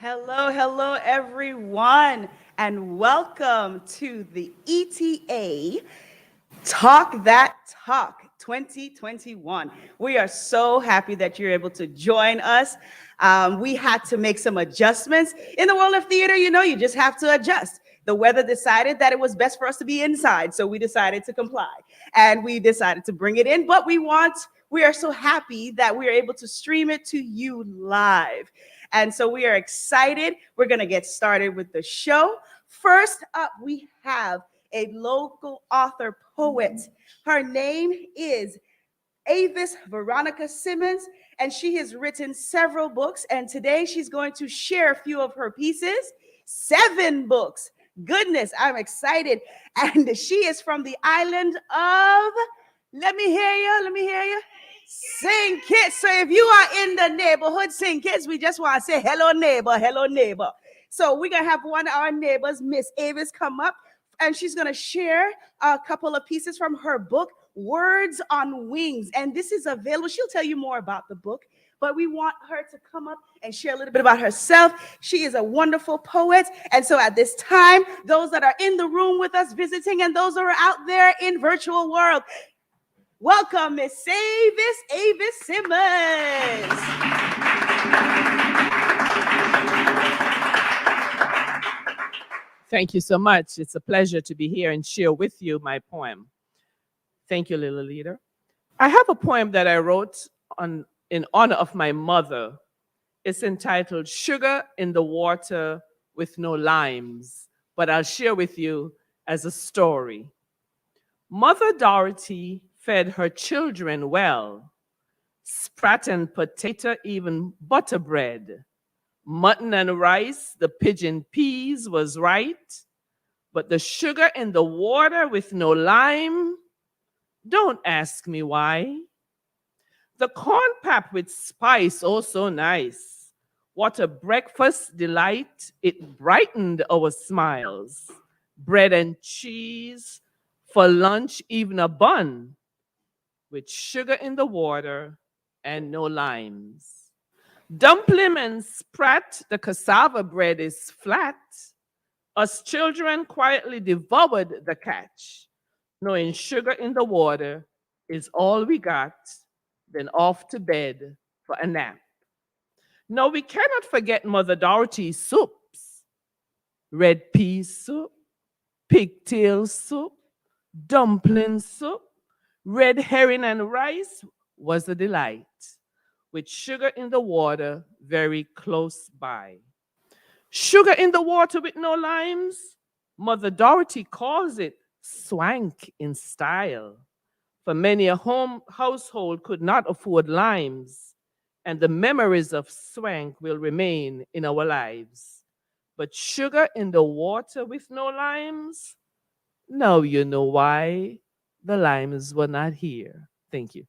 Hello, hello, everyone, and welcome to the ETA Talk That Talk 2021. We are so happy that you're able to join us. We had to make some adjustments. In the world of theater, you just have to adjust. The weather decided that it was best for us to be inside, so we decided to comply. And we decided to bring it in, but we are so happy that we are able to stream it to you live. And so we are excited. We're going to get started with the show. First up, we have a local author poet. Her name is Avis Veronica Simmons, and she has written several books. And today she's going to share a few of her pieces. 7 books. Goodness, I'm excited. And she is from the island of, let me hear you. St. Kitts. So if you are in the neighborhood, St. Kitts, we just want to say hello, neighbor, hello, neighbor. So we're going to have one of our neighbors, Miss Avis, come up, and she's going to share a couple of pieces from her book, Words on Wings. And this is available. She'll tell you more about the book, but we want her to come up and share a little bit about herself. She is a wonderful poet. And so at this time, those that are in the room with us visiting and those that are out there in virtual world, welcome, Miss Avis Simmons. Thank you so much. It's a pleasure to be here and share with you my poem. Thank you, little leader. I have a poem that I wrote in honor of my mother. It's entitled Sugar in the Water with No Limes, but I'll share with you as a story. Mother Dorothy fed her children well, sprat and potato, even butter bread. Mutton and rice, the pigeon peas was right, but the sugar in the water with no lime, don't ask me why. The corn pap with spice, oh so nice. What a breakfast delight, it brightened our smiles. Bread and cheese, for lunch even a bun, with sugar in the water and no limes. Dumpling and sprat, the cassava bread is flat. Us children quietly devoured the catch, knowing sugar in the water is all we got, then off to bed for a nap. Now we cannot forget Mother Dorothy's soups. Red pea soup, pigtail soup, dumpling soup, red herring and rice was a delight, with sugar in the water very close by. Sugar in the water with no limes? Mother Dorothy calls it swank in style. For many a household could not afford limes, and the memories of swank will remain in our lives. But sugar in the water with no limes? Now you know why the limes were not here. Thank you.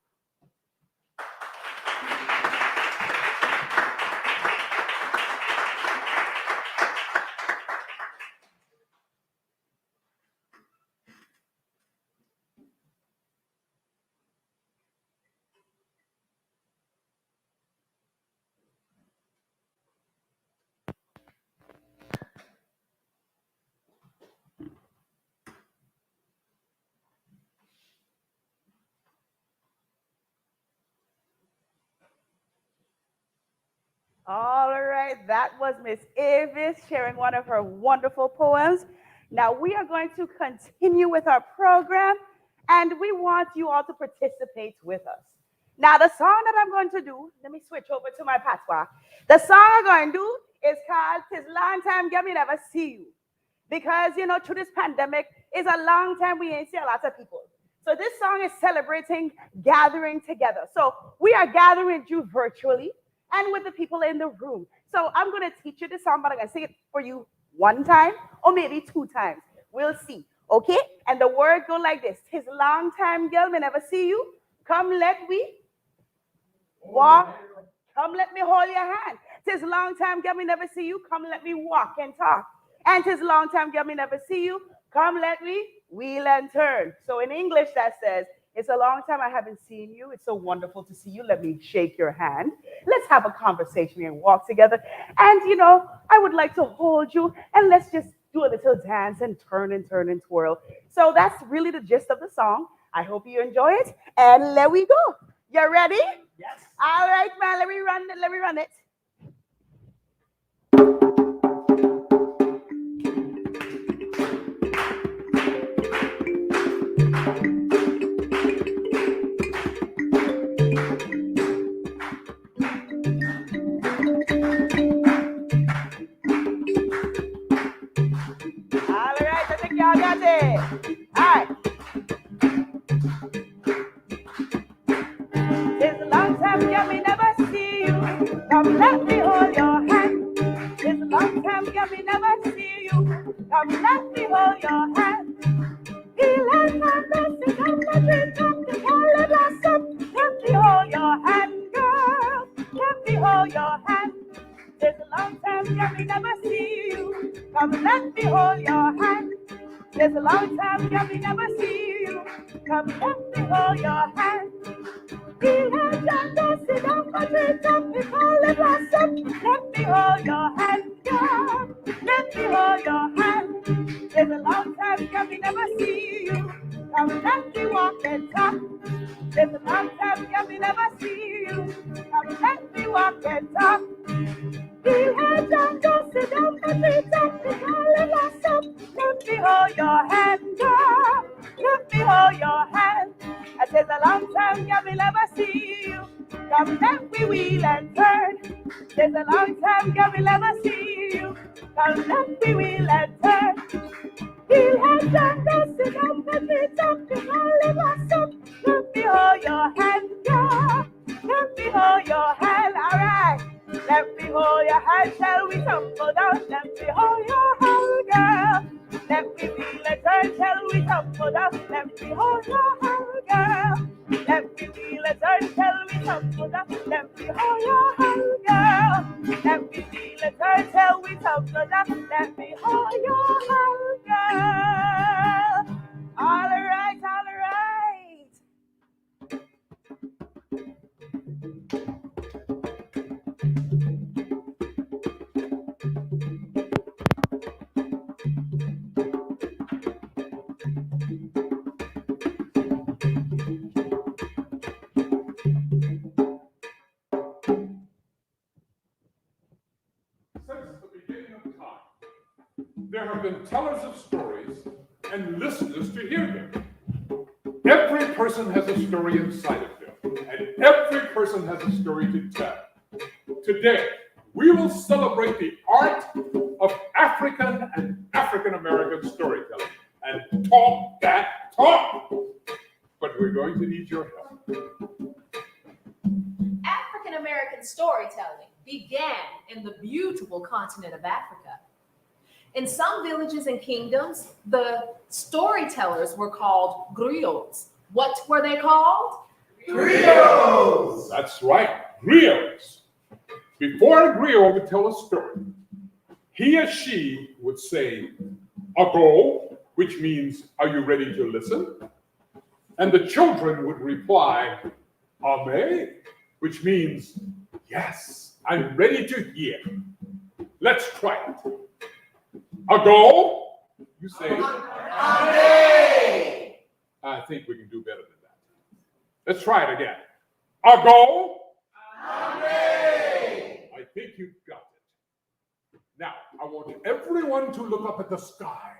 All right, that was Miss Avis sharing one of her wonderful poems. Now we are going to continue with our program, and we want you all to participate with us. Now the song that I'm going to do, let me switch over to my patois. The song I'm going to do is called "'Tis Long Time Girl Me Never See You," because through this pandemic, it's a long time we ain't see a lot of people. So this song is celebrating gathering together. So we are gathering with you virtually and with the people in the room. So I'm going to teach you the song, but I'm going to sing it for you one time or maybe 2 times. We'll see. Okay? And the word go like this. "'Tis long time, girl, me never see you. Come let we walk. Come let me hold your hand. 'Tis long time, girl, me never see you. Come let me walk and talk. And 'tis long time, girl, me never see you. Come let me wheel and turn." So in English that says, It's a long time I haven't seen you. It's so wonderful to see you. Let me shake your hand. Let's have a conversation and walk together. And I would like to hold you and let's just do a little dance and turn and twirl. So that's really the gist of the song. I hope you enjoy it. And let we go. You ready? Yes. All right, man. Let me run it. Let me run it. All right, I think y'all got it. All right. It's a long time, yeah, me never see you. Come, let me hold your hand. It's a long time, yeah, me never see you. Come, let me hold your hand. Feel like my blessing on the tree top, the holly blossom. Let me hold your hand, girl. Let me hold your hand. It's a long time, yeah, me never see you. Come, let me hold your hand. It's a long time, yeah, me never see you. Come, let me hold your hand. Feel like I'm dancing on my tree top, the holly blossom. Let me hold your hand, girl. Let me hold your hand. It's a long time, yeah, me never see you. Come, let me walk and talk. It's a long time, yeah, me never see you. Come, let me walk and talk. Feel like I'm dancing on my tree top, the holly blossom. Let me hold your hand, girl. Let me hold your hand. I said a long time, yeah, me never see you. Come, let me wheel and turn. There's a long time, yeah, me never see you. Come, let me wheel and turn. Feel like I'm dancing on the tree top, the holly blossom. Let me hold your hand, girl. Let me hold your hand, all right. Let me hold your hand, shall we tumble down? Let me hold your hand, girl. Let me feel a turn, shall we tumble down? Let me hold your hand, girl. Let me feel a turn, shall we tumble down? Let me hold your hand, girl. Let me feel a turn, shall we tumble down? Let me hold your hand, girl. All right, all right. Since the beginning of time, there have been tellers of stories and listeners to hear them. Every person has a story inside of them, and every person has a story to tell. Today, we will celebrate the art of African and African American storytelling and talk that talk. But we're going to need your help. African American storytelling began in the beautiful continent of Africa. In some villages and kingdoms, the storytellers were called griots. What were they called? Griots! That's right, griots. Before a griot would tell a story, he or she would say, "Ago," which means, "Are you ready to listen?" And the children would reply, "Ame," which means, "Yes, I'm ready to hear." Let's try it. Ago, you say, "Ame." I think we can do better than that. Let's try it again. Ago, Ame. I think you've got it. Now, I want everyone to look up at the sky.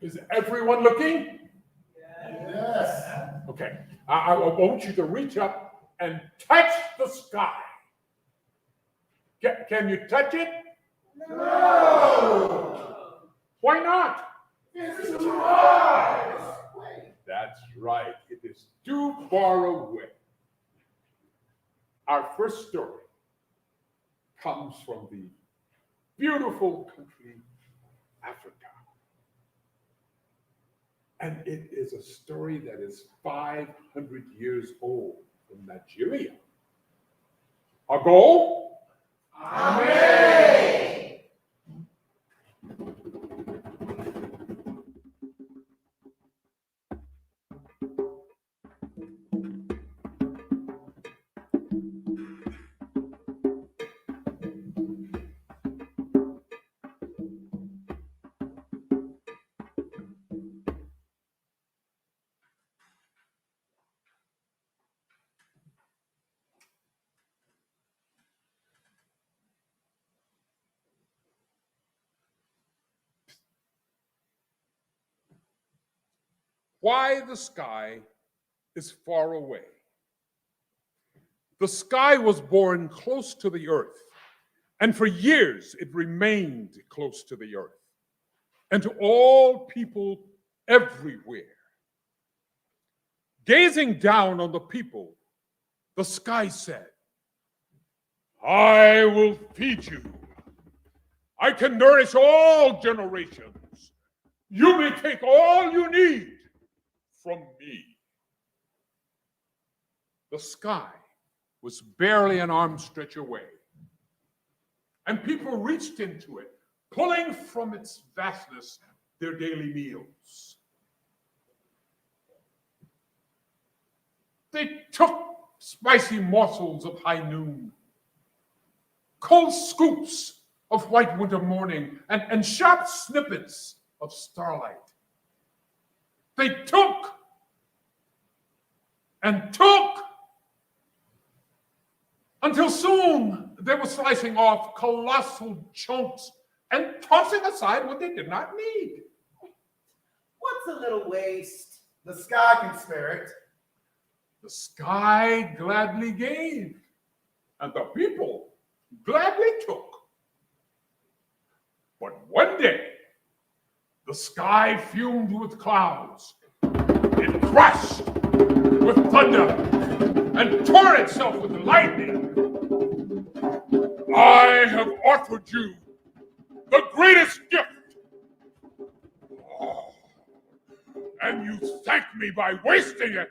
Is everyone looking? Yes. Okay. I want you to reach up and touch the sky. Can you touch it? No. Why not? It's too far. That's right. It is too far away. Our first story comes from the beautiful country, Africa. And it is a story that is 500 years old from Nigeria. Ago? Amen. why the sky is far away. The sky was born close to the earth, and for years it remained close to the earth and to all people everywhere. Gazing down on the people, the sky said, I will feed you. I can nourish all generations. You may take all you need from me. The sky was barely an arm's stretch away, and people reached into it, pulling from its vastness their daily meals. They took spicy morsels of high noon, cold scoops of white winter morning, and sharp snippets of starlight. They took and took until soon they were slicing off colossal chunks and tossing aside what they did not need. What's a little waste? The sky can spare it. The sky gladly gave, and the people gladly took. But one day, the sky fumed with clouds. It crashed with thunder and tore itself with lightning. I have offered you the greatest gift. Oh, and you thank me by wasting it.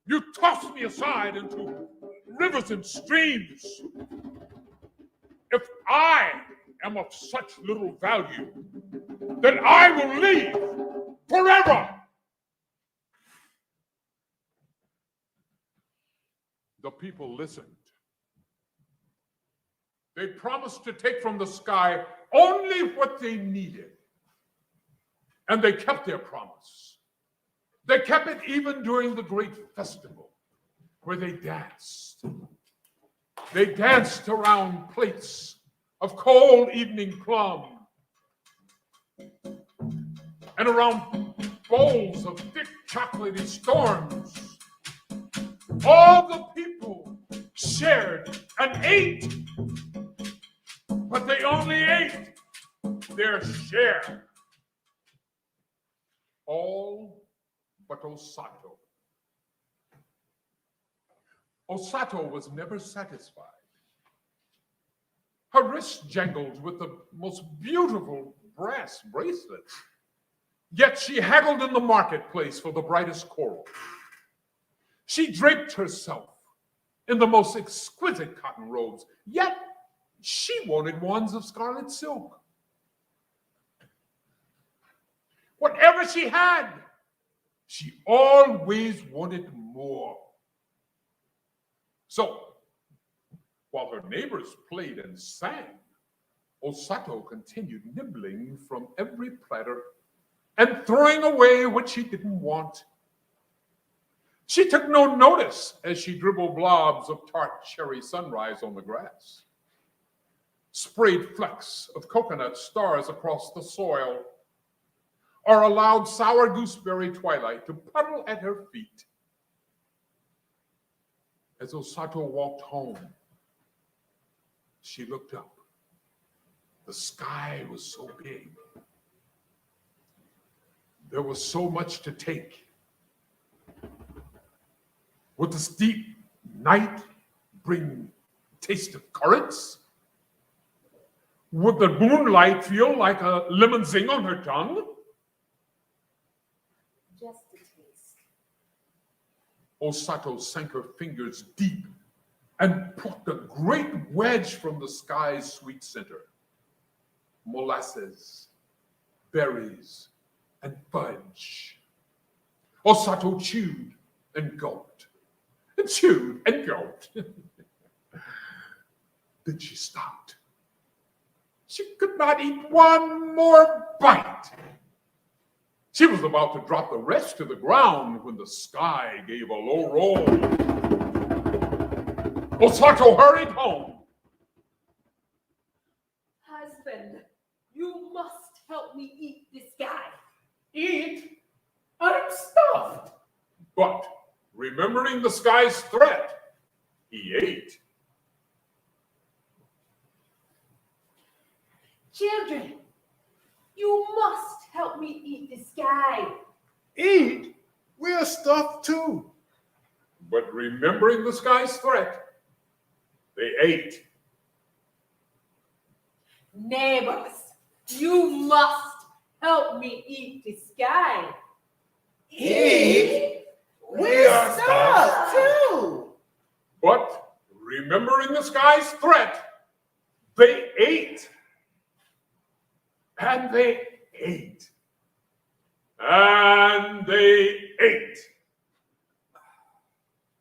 You toss me aside into rivers and streams. If I am of such little value, then I will leave forever. The people listened. They promised to take from the sky only what they needed. And they kept their promise. They kept it even during the great festival where they danced. They danced around plates of cold evening plum and around bowls of thick chocolatey storms. All the people shared and ate, but they only ate their share. All but Osato. Osato was never satisfied. Her wrists jangled with the most beautiful brass bracelets, yet she haggled in the marketplace for the brightest coral. She draped herself in the most exquisite cotton robes, yet she wanted ones of scarlet silk. Whatever she had, she always wanted more. So, while her neighbors played and sang, Osato continued nibbling from every platter and throwing away what she didn't want. She took no notice as she dribbled blobs of tart cherry sunrise on the grass, sprayed flecks of coconut stars across the soil, or allowed sour gooseberry twilight to puddle at her feet. As Osato walked home, she looked up. The sky was so big. There was so much to take. Would the steep night bring taste of currants? Would the moonlight feel like a lemon zing on her tongue? Just a taste. Osato sank her fingers deep and plucked a great wedge from the sky's sweet center. Molasses, berries, and fudge. Osato chewed and gulped, and chewed and gulped. Then she stopped. She could not eat one more bite. She was about to drop the rest to the ground when the sky gave a low roll. Osato hurried home. Husband, you must help me eat this guy. Eat? But remembering the sky's threat, he ate. Children, you must help me eat the sky. Eat? We're stuffed too. But remembering the sky's threat, they ate. Neighbors, you must help me eat the sky. Eat? We are stuffed too. But remembering the sky's threat, they ate. And they ate. And they ate.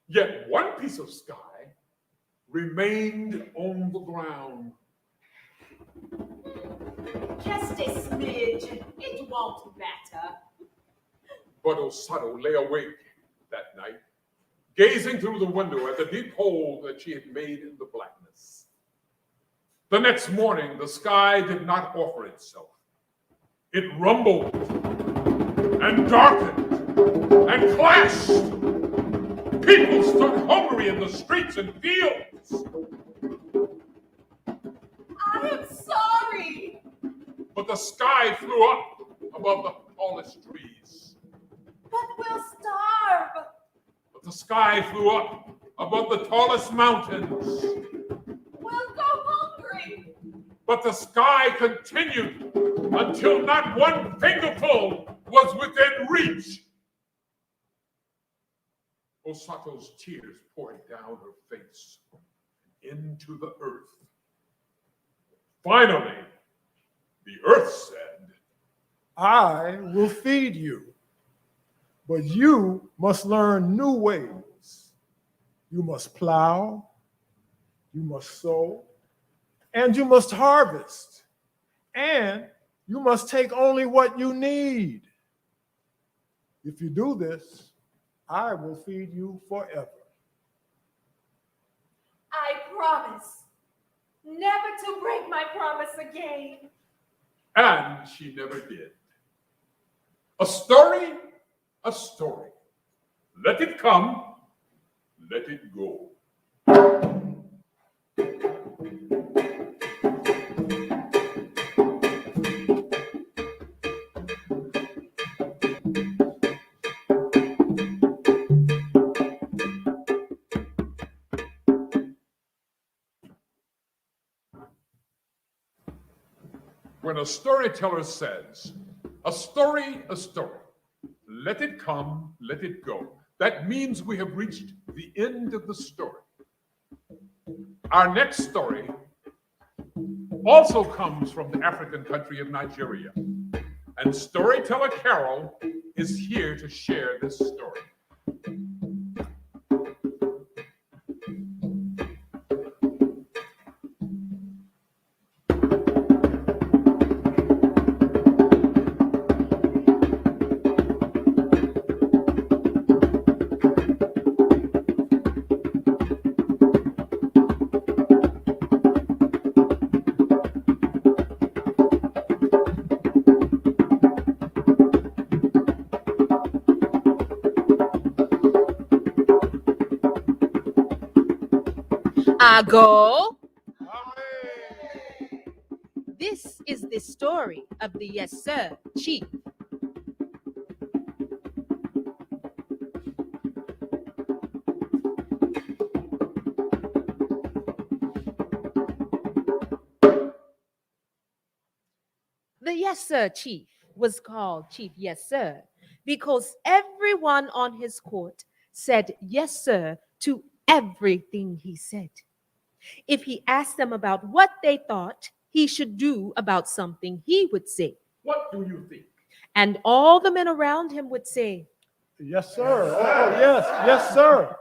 Yet one piece of sky remained on the ground. Just a smidge. It won't matter. But Osato lay awake that night, gazing through the window at the deep hole that she had made in the blackness. The next morning, the sky did not offer itself. It rumbled and darkened and clashed. People stood hungry in the streets and fields. I am sorry. But the sky flew up above the tallest trees. But we'll starve. But the sky flew up above the tallest mountains. We'll go hungry. But the sky continued until not one fingerful was within reach. Osato's tears poured down her face into the earth. Finally, the earth said, I will feed you, but you must learn new ways. You must plow, you must sow, and you must harvest, and you must take only what you need. If you do this, I will feed you forever. I promise never to break my promise again. and she never did. A story, a story. Let it come, let it go. When a storyteller says, a story, let it come, let it go, that means we have reached the end of the story. Our next story also comes from the African country of Nigeria, and storyteller Carol is here to share this story. Ago. This is the story of the Yes Sir Chief. The Yes Sir Chief was called Chief Yes Sir because everyone on his court said yes sir to everything he said. If he asked them about what they thought he should do about something, he would say, What do you think? and all the men around him would say, Yes, sir. Oh, yes, yes, sir.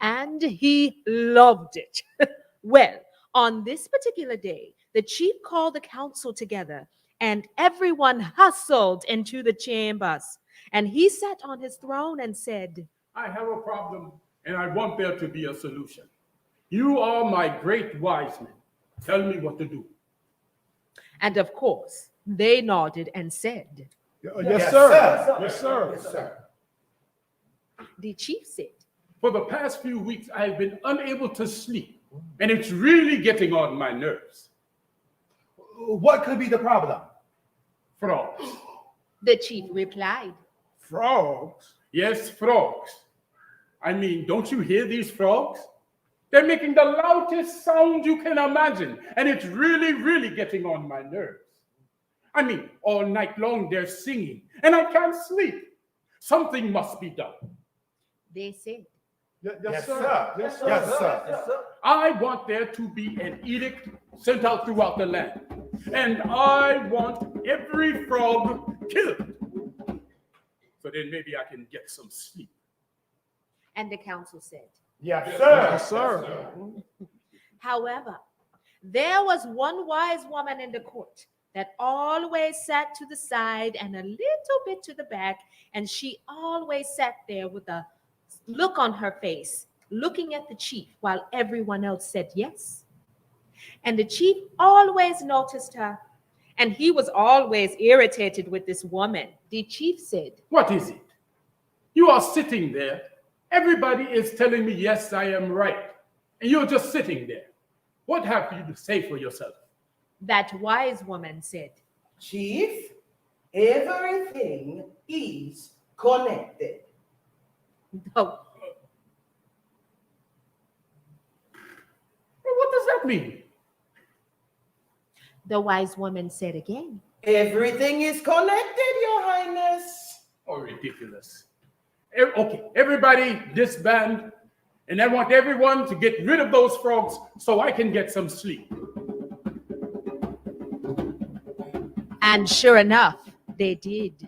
and he loved it. Well, on this particular day, the chief called the council together and everyone hustled into the chambers. And he sat on his throne and said, I have a problem and I want there to be a solution. You are my great wise men. Tell me what to do. and of course, they nodded and said, Yes, sir. Yes, sir. Yes, sir. the chief said. For the past few weeks, I've been unable to sleep, and it's really getting on my nerves. What could be the problem? Frogs. The chief replied. Frogs? Yes, frogs. I mean, don't you hear these frogs? They're making the loudest sound you can imagine, and it's really, really getting on my nerves. I mean, all night long they're singing, and I can't sleep. Something must be done. They said. Yes, sir. Yes, sir. Yes, sir. I want there to be an edict sent out throughout the land, and I want every frog killed. So then maybe I can get some sleep. And the council said. Yes, sir. Yes, sir. However, there was one wise woman in the court that always sat to the side and a little bit to the back, and she always sat there with a look on her face, looking at the chief while everyone else said yes. And the chief always noticed her, and he was always irritated with this woman. The chief said, What is it? You are sitting there. Everybody is telling me, yes, I am right. And you're just sitting there. What have you to say for yourself? that wise woman said, Chief, everything is connected. oh, What does that mean? the wise woman said again, Everything is connected, Your Highness. Oh, ridiculous. Okay, everybody disband, and I want everyone to get rid of those frogs so I can get some sleep. and sure enough, they did.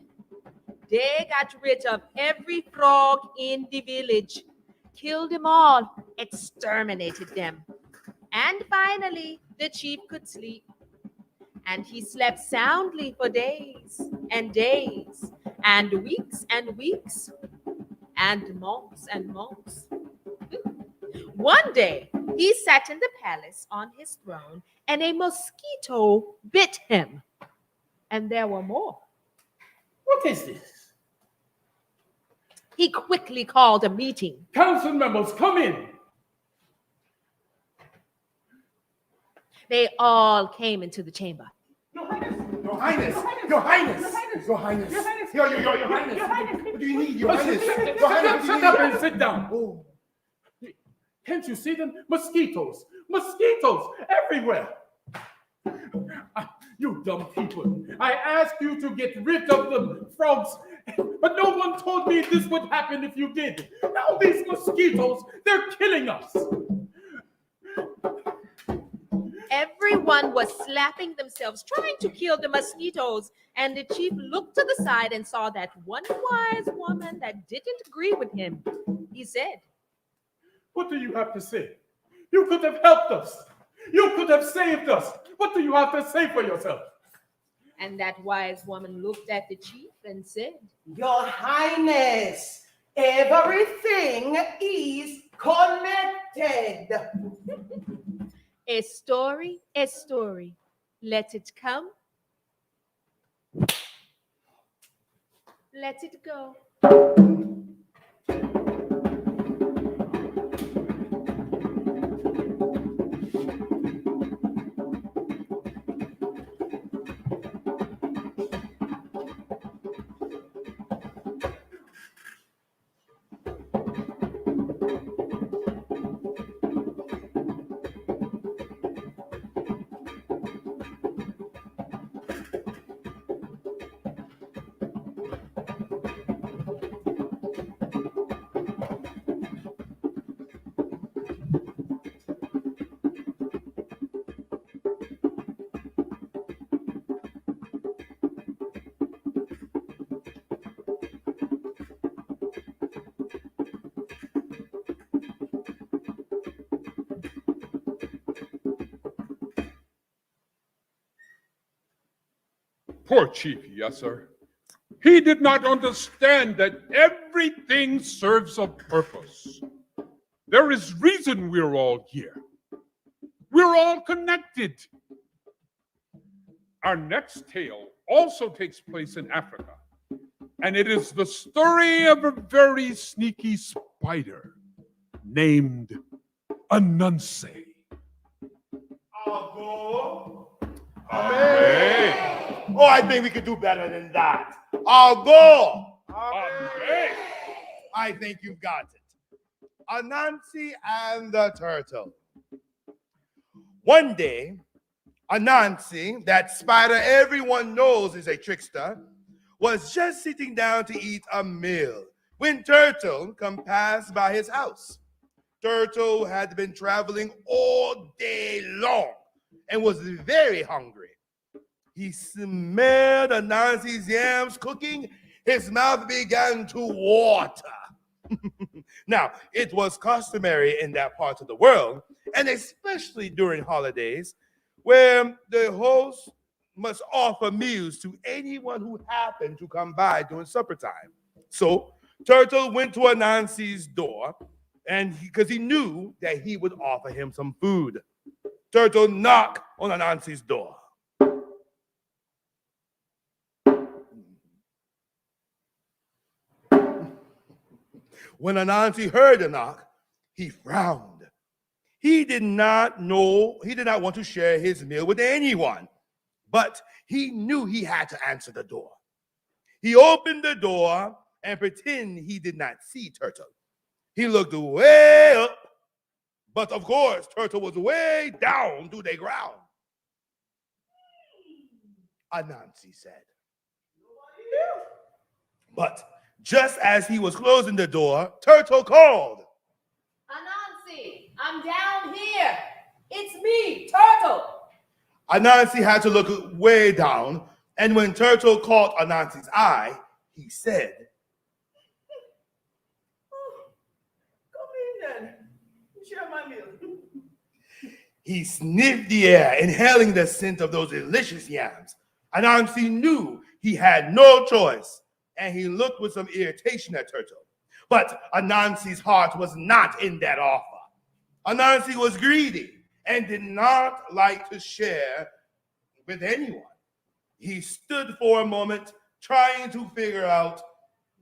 They got rid of every frog in the village, killed them all, exterminated them. And finally, the chief could sleep. And he slept soundly for days and days, and weeks, and months. One day, he sat in the palace on his throne, and a mosquito bit him. And there were more. What is this? He quickly called a meeting. Council members, come in. They all came into the chamber. Your Highness, Your Highness, Your Highness, Your Highness, what do you need, Your Highness? Your Highness, Shut up and sit down. Oh, Can't you see them? Mosquitoes everywhere. You dumb people. I asked you to get rid of the frogs, but no one told me this would happen if you did. Now these mosquitoes, they're killing us. Everyone was slapping themselves, trying to kill the mosquitoes. And the chief looked to the side and saw that one wise woman that didn't agree with him. He said, What do you have to say? You could have helped us. You could have saved us. What do you have to say for yourself? and that wise woman looked at the chief and said, Your Highness, everything is connected. a story, let it come, let it go. Poor Chief, yes, sir. He did not understand that everything serves a purpose. There is reason we're all here. We're all connected. Our next tale also takes place in Africa. And it is the story of a very sneaky spider named Anunsei. I'll go. Amen. Oh, I think we could do better than that. I'll go. Amen. I think you've got it. Anansi and the turtle. One day, Anansi, that spider everyone knows is a trickster, was just sitting down to eat a meal when Turtle come past by his house. Turtle had been traveling all day long and was very hungry. He smelled Anansi's yams cooking. His mouth began to water. Now, it was customary in that part of the world, and especially during holidays, where the host must offer meals to anyone who happened to come by during supper time. So Turtle went to Anansi's door, and because he knew that he would offer him some food. Turtle knocked on Anansi's door. When Anansi heard the knock, he frowned. He did not want to share his meal with anyone, but he knew he had to answer the door. He opened the door and pretended he did not see Turtle. He looked way up, but of course, Turtle was way down to the ground. Anansi said. But just as he was closing the door, Turtle called. Anansi, I'm down here. It's me, Turtle. Anansi had to look way down, and when Turtle caught Anansi's eye, he said, Come in then. Share my meal. he sniffed the air, inhaling the scent of those delicious yams. Anansi knew he had no choice, and he looked with some irritation at Turtle. But Anansi's heart was not in that offer. Anansi was greedy and did not like to share with anyone. He stood for a moment trying to figure out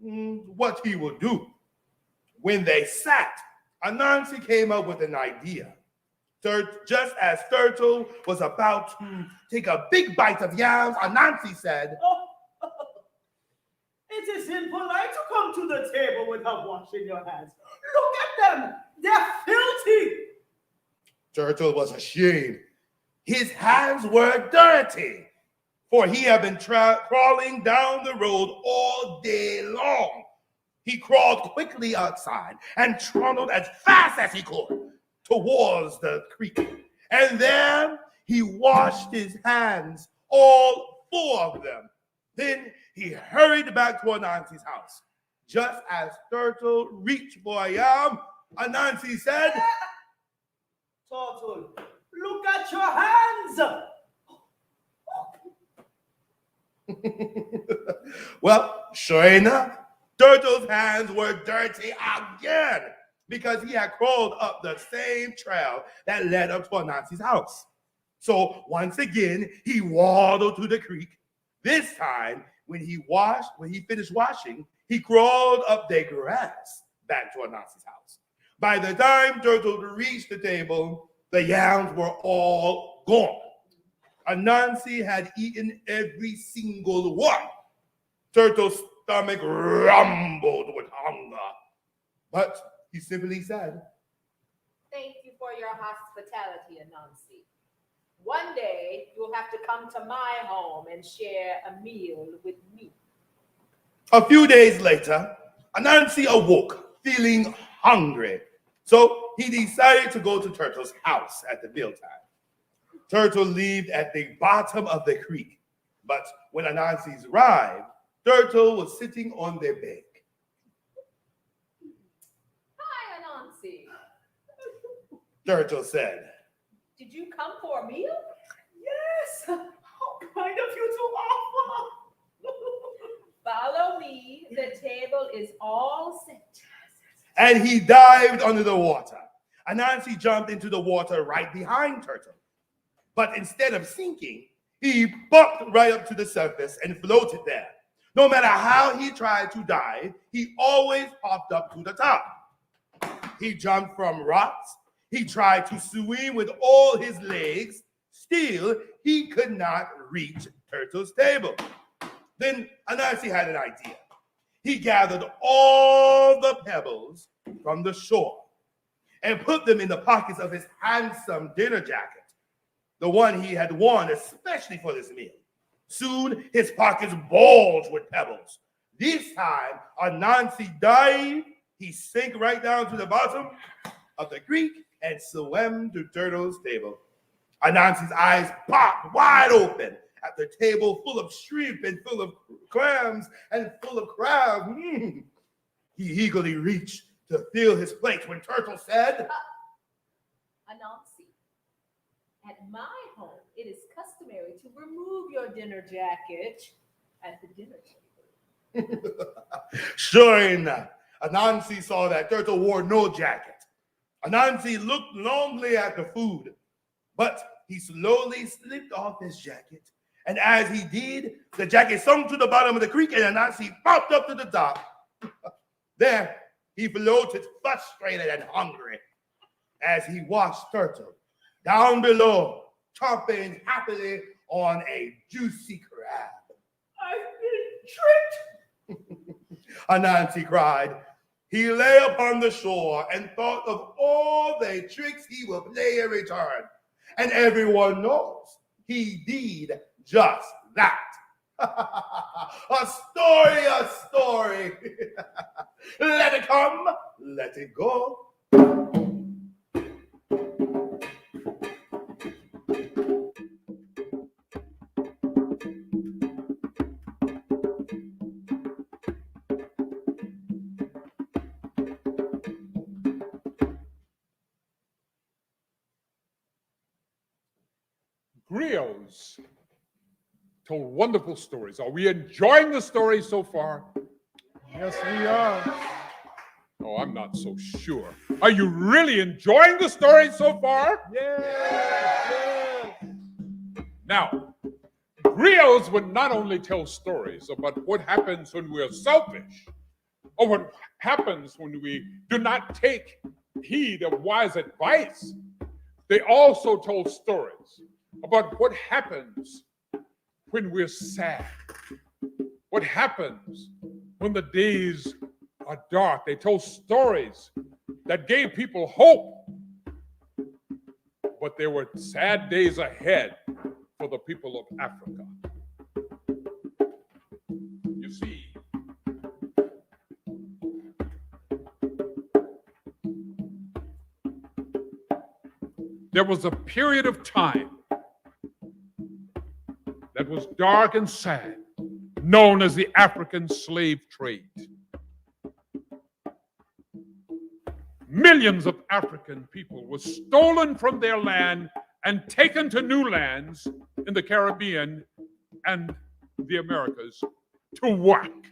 what he would do. When they sat, Anansi came up with an idea. Just as Turtle was about to take a big bite of yams, Anansi said, It is impolite to come to the table without washing your hands. Look at them. They're filthy. Turtle was ashamed. His hands were dirty, for he had been crawling down the road all day long. He crawled quickly outside and trundled as fast as he could towards the creek. And then he washed his hands, all 4 of them. Then he hurried back to Anansi's house. Just as Turtle reached for a yam, Anansi said, Turtle, look at your hands. Well, sure enough, Turtle's hands were dirty again because he had crawled up the same trail that led up to Anansi's house. So once again, he waddled to the creek. This time, when he finished washing, he crawled up the grass back to Anansi's house. By the time Turtle reached the table, the yams were all gone. Anansi had eaten every single one. Turtle's stomach rumbled with hunger, but he simply said, Thank you for your hospitality, Anunsei. One day, you'll have to come to my home and share a meal with me. A few days later, Anansi awoke feeling hungry. So he decided to go to Turtle's house at the mealtime. Turtle lived at the bottom of the creek. But when Anansi arrived, Turtle was sitting on the bank. Hi, Anunsei. Turtle said, Did you come for a meal? Yes. How kind of you to offer. Follow me. The table is all set. and he dived under the water. Anansi jumped into the water right behind Turtle. But instead of sinking, he bumped right up to the surface and floated there. No matter how he tried to dive, he always popped up to the top. He jumped from rocks. He tried to swim with all his legs. Still, he could not reach Turtle's table. Then Anunsei had an idea. He gathered all the pebbles from the shore and put them in the pockets of his handsome dinner jacket, the one he had worn especially for this meal. Soon, his pockets bulged with pebbles. This time, Anunsei dived. He sank right down to the bottom of the creek and swam to Turtle's table. Anunsei's eyes popped wide open at the table full of shrimp and full of clams and full of crabs. He eagerly reached to fill his plate when Turtle said, Anunsei, at my home, it is customary to remove your dinner jacket at the dinner table. Sure enough, Anunsei saw that Turtle wore no jacket. Anunsei looked longingly at the food, but he slowly slipped off his jacket. And as he did, the jacket sunk to the bottom of the creek and Anunsei popped up to the top. There, he floated frustrated and hungry as he watched Turtle down below, chomping happily on a juicy crab. I've been tricked. Anunsei cried. He lay upon the shore and thought of all the tricks he will play in return. And everyone knows he did just that. A story, a story. Let it come, let it go. Griots told wonderful stories. Are we enjoying the stories so far? Yes, we are. Oh, I'm not so sure. Are you really enjoying the stories so far? Yes. Now, griots would not only tell stories about what happens when we're selfish, or what happens when we do not take heed of wise advice. They also told stories about what happens when we're sad, what happens when the days are dark. They told stories that gave people hope, but there were sad days ahead for the people of Africa. You see, there was a period of time that was dark and sad, known as the African slave trade. Millions of African people were stolen from their land and taken to new lands in the Caribbean and the Americas to work.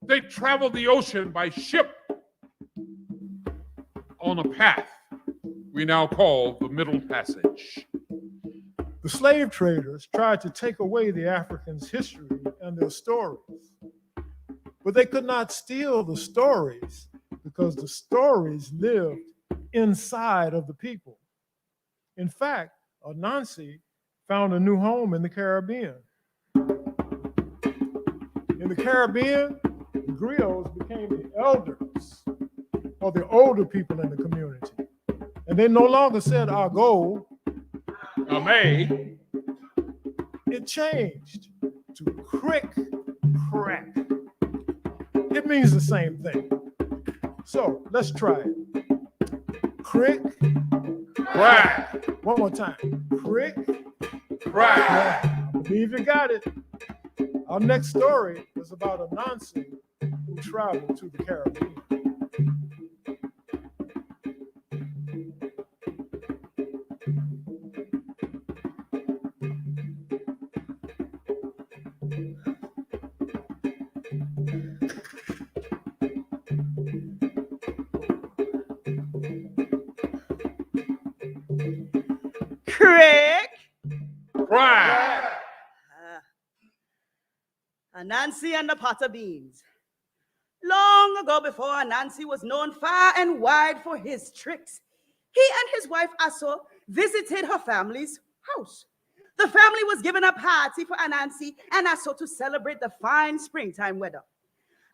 They traveled the ocean by ship on a path we now call the Middle Passage. The slave traders tried to take away the Africans' history and their stories, but they could not steal the stories because the stories lived inside of the people. In fact, Anunsei found a new home in the Caribbean. In the Caribbean, the griots became the elders or the older people in the community. And they no longer said our goal. May. It changed to crick crack. It means the same thing. So let's try it. Crick Crack. One more time. Crick Crack. I believe you got it. Our next story is about Anunsei who traveled to the Caribbean. Crick. Crack. Anunsei and the pot of beans. Long ago, before Anunsei was known far and wide for his tricks, he and his wife Aso visited her family's house. The family was given a party for Anunsei and Aso to celebrate the fine springtime weather.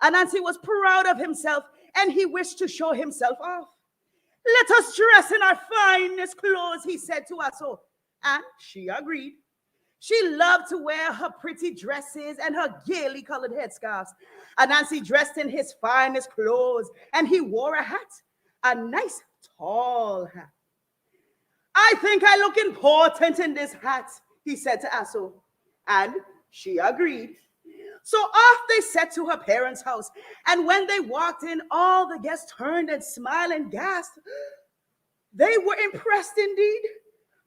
Anunsei was proud of himself and he wished to show himself off. "Let us dress in our finest clothes," he said to Aso, and she agreed. She loved to wear her pretty dresses and her gaily colored headscarves. Anunsei dressed in his finest clothes and he wore a hat, a nice tall hat. "I think I look important in this hat," he said to Aso, and she agreed. So off they set to her parents' house, and when they walked in, all the guests turned and smiled and gasped. They were impressed indeed.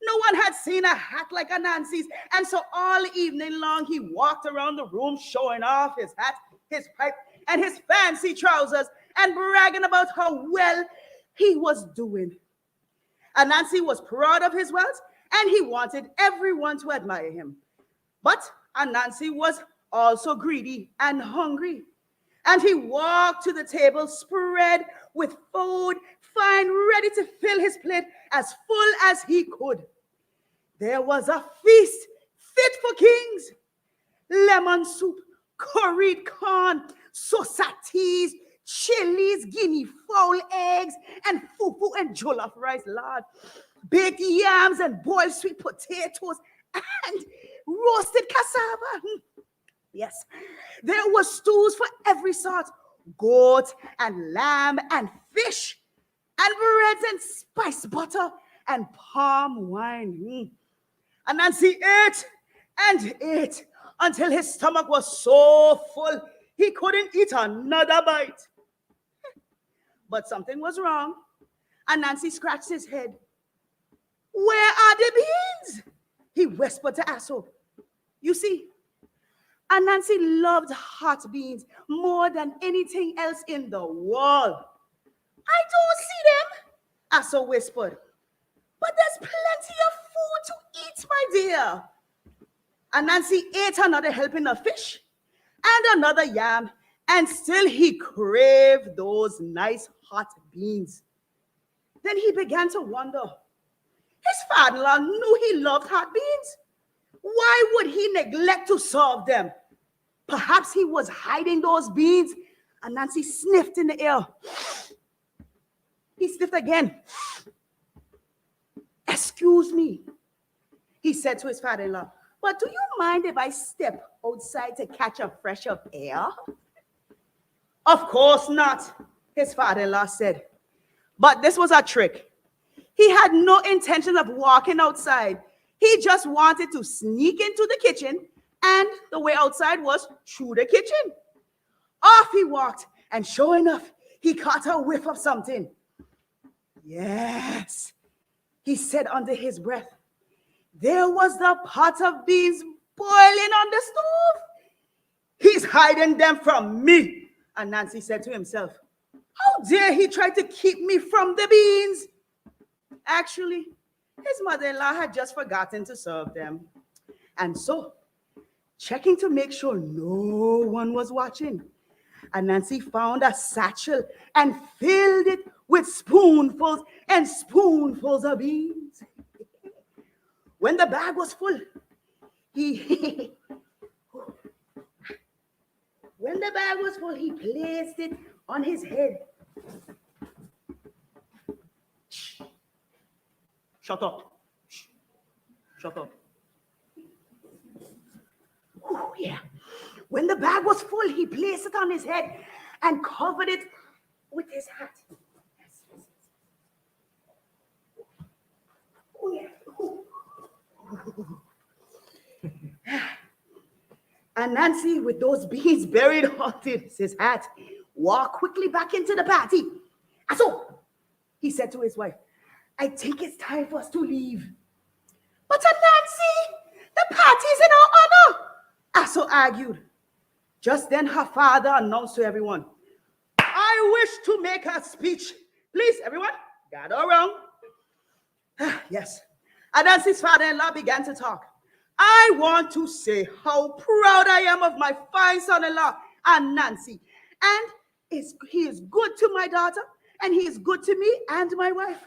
No one had seen a hat like Anunsei's, and so all evening long he walked around the room showing off his hat, his pipe, and his fancy trousers, and bragging about how well he was doing. Anunsei was proud of his wealth, and he wanted everyone to admire him. But Anunsei was also greedy and hungry, and he walked to the table spread with food, fine, ready to fill his plate as full as he could. There was a feast fit for kings. Lemon soup, curried corn, sausages, chilies, guinea fowl eggs, and fufu and jollof rice lard, baked yams and boiled sweet potatoes, and roasted cassava. Yes, there were stews for every sort, goat and lamb and fish, and breads and spice butter and palm wine. Anunsei ate and ate until his stomach was so full he couldn't eat another bite. But something was wrong. Anunsei scratched his head. "Where are the beans?" he whispered to Aso. You see, Anunsei loved hot beans more than anything else in the world. "I don't see them," Aso whispered. "But there's plenty of food to eat, my dear." Anunsei ate another helping of fish and another yam, and still he craved those nice hot beans. Then he began to wonder. His father-in-law knew he loved hot beans. Why would he neglect to serve them? Perhaps he was hiding those beans. Anunsei sniffed in the air. He sniffed again. "Excuse me," he said to his father-in-law, "but do you mind if I step outside to catch a fresh of air?" "Of course not," his father-in-law said. But this was a trick. He had no intention of walking outside. He just wanted to sneak into the kitchen, and the way outside was through the kitchen. Off he walked, and sure enough, he caught a whiff of something. "Yes," he said under his breath. There was the pot of beans boiling on the stove. "He's hiding them from me," Anunsei said to himself. "How dare he try to keep me from the beans?" Actually, his mother-in-law had just forgotten to serve them. And so, checking to make sure no one was watching, Anunsei found a satchel and filled it with spoonfuls and spoonfuls of beans. When the bag was full, he placed it on his head. Shut up. Shut up. Yeah. When the bag was full, he placed it on his head and covered it with his hat. Oh, yeah. Anunsei, with those beans buried under his hat, walked quickly back into the party. "Aso," he said to his wife, "I think it's time for us to leave." "But Anunsei, the party's in our honor," Aso argued. Just then her father announced to everyone, "I wish to make a speech. Please, everyone, gather around." Yes, Anunsei's father-in-law began to talk. I want to say how proud I am of my fine son-in-law, Anunsei. And he is good to my daughter, and he is good to me and my wife.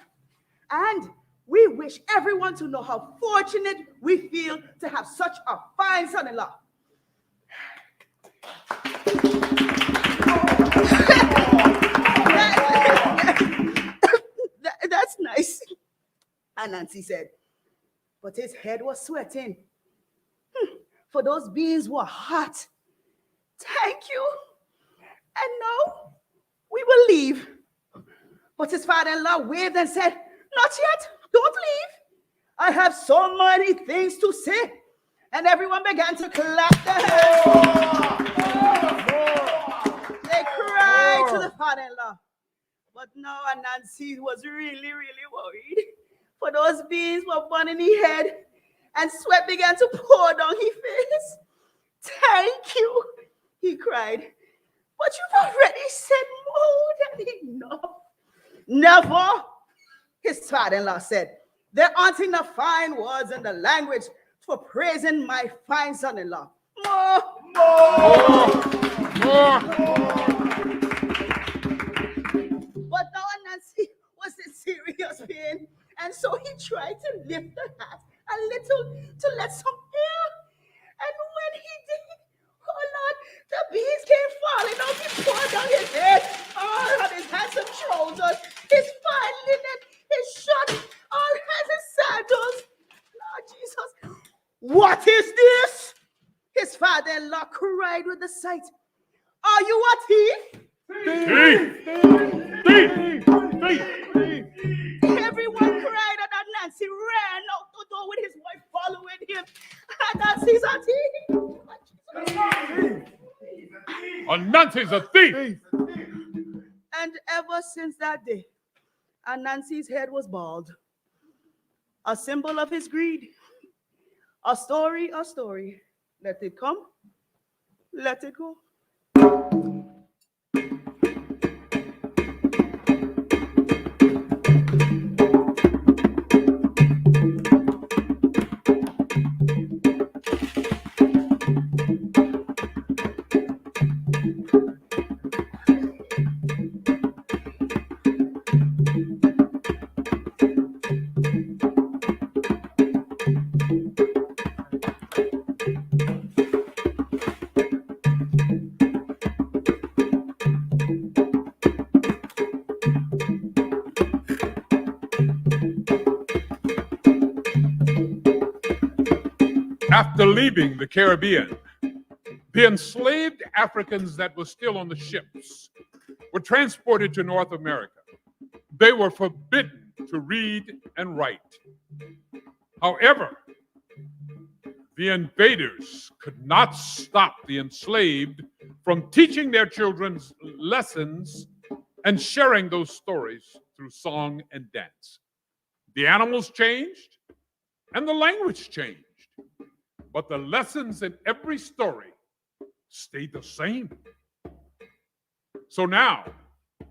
And we wish everyone to know how fortunate we feel to have such a fine son-in-law. That's nice, Anunsei said. But his head was sweating. For those beans were hot. Thank you. And now we will leave. But his father-in-law waved and said, not yet, don't leave. I have so many things to say. And everyone began to clap their hands. They cried to the father-in-law. But now Anunsei was really, really worried. For those beans were burning his head, and sweat began to pour down his face. Thank you, he cried. But you've already said more than enough. Never, his father-in-law said. There aren't enough fine words in the language for praising my fine son-in-law. More. But now Anunsei was in serious pain, and so he tried to lift the hat a little to let some air. And when he did, oh Lord, the beans came falling out. He poured down his head, all on his handsome trousers, his fine linen, his shirt, all his sandals. Lord Jesus, what is this? His father-in-law cried with the sight. Are you a thief? Everyone cried, and Anunsei ran out the door with his wife following him. Anunsei's a thief. Anunsei's a thief. And ever since that day, Anunsei's head was bald, a symbol of his greed. A story. Let it come, let it go. After leaving the Caribbean, the enslaved Africans that were still on the ships were transported to North America. They were forbidden to read and write. However, the invaders could not stop the enslaved from teaching their children lessons and sharing those stories through song and dance. The animals changed and the language changed, but the lessons in every story stayed the same. So now,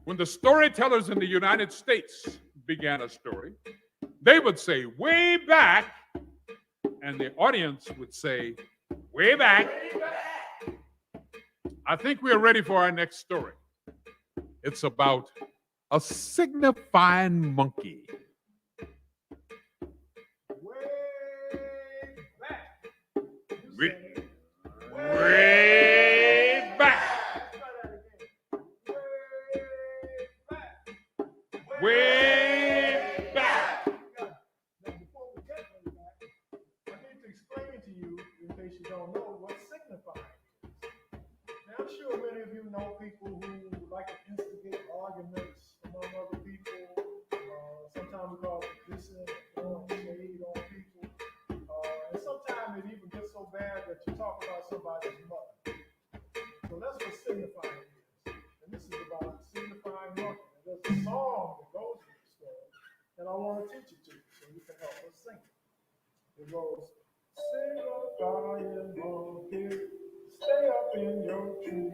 when the storytellers in the United States began a story, they would say, way back, and the audience would say, way back. I think we are ready for our next story. It's about a signifying monkey. Way back. Way back. Now, before we get way back, I need to explain to you, in case you don't know, what signifying is. Now, I'm sure many of you know people who like to instigate arguments among other people. Sometimes we call it dissing or throwing shade on people. And sometimes it even gets so bad that you talk about somebody's mother. So that's what signifying is. And this is about signifying monkey. And there's a song that goes with the story, and I want to teach it to you so you can help us sing it. It goes, signifying monkey, stay up in your tree.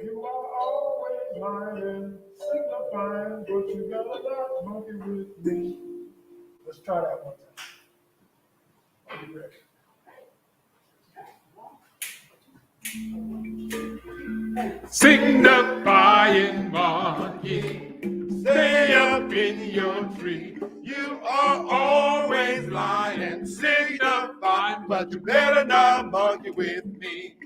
You are always lying, signifying, but you got a lot monkey with me. Let's try that one time. Are you ready? Signifying monkey, stay up in your tree. You are always lying, signifying, but you better not monkey with me.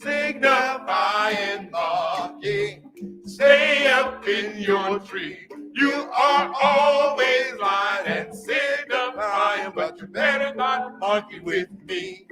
Signifying monkey, stay up in your tree. You are always lying and signifying, but you better not monkey with me.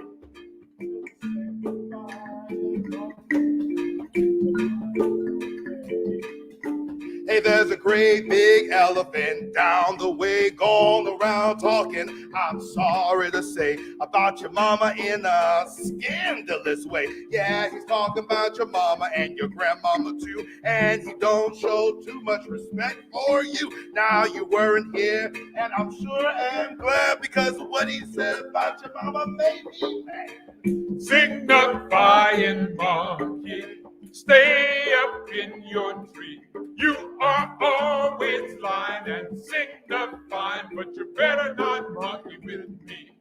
Hey, there's a great big elephant down the way going around talking, I'm sorry to say, about your mama in a scandalous way. Yeah, he's talking about your mama and your grandmama too, and he don't show too much respect for you. Now you weren't here, and I'm sure and glad, because what he said about your mama made me mad. Signifying monkey, stay up in your tree. You are always lying and signifying, but you better not monkey with me.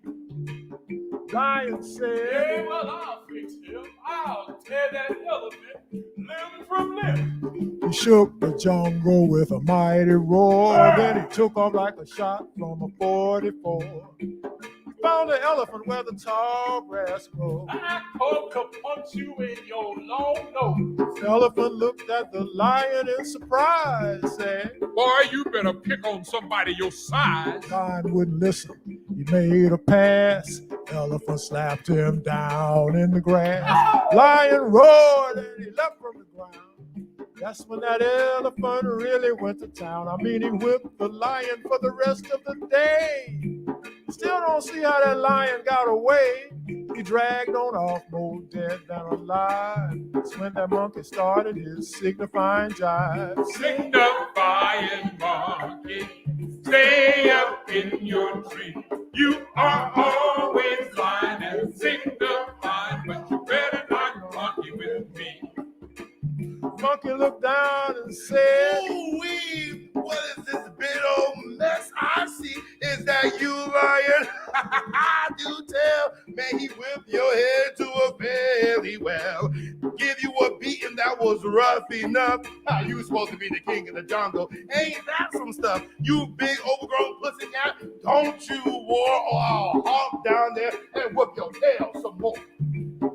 Lion said, Yeah, well, I'll fix him. I'll tear that elephant limb from limb. he shook the jungle with a mighty roar. Then he took off like a shot from a 44. Found the elephant where the tall grass grows. I could punch you in your long nose. The elephant looked at the lion in surprise, said, Boy, you better pick on somebody your size. Lion wouldn't listen. He made a pass. Elephant slapped him down in the grass. Lion roared and he leapt from the ground. That's when that elephant really went to town. I mean, he whipped the lion for the rest of the day. Still don't see how that lion got away. He dragged on off more dead than alive. That's when that monkey started his signifying jive. Signifying monkey, stay up in your tree. You are always lying and signifying, but you better not monkey with me. Monkey looked down and said, Ooh-wee, what is this big old mess I see? Is that you, lion? Do tell, man, he whipped your head to a very well. Give you a beating that was rough enough. How you supposed to be the king of the jungle? Ain't that some stuff? You big overgrown pussy cat, don't you war or I'll hop down there and whip your tail some more.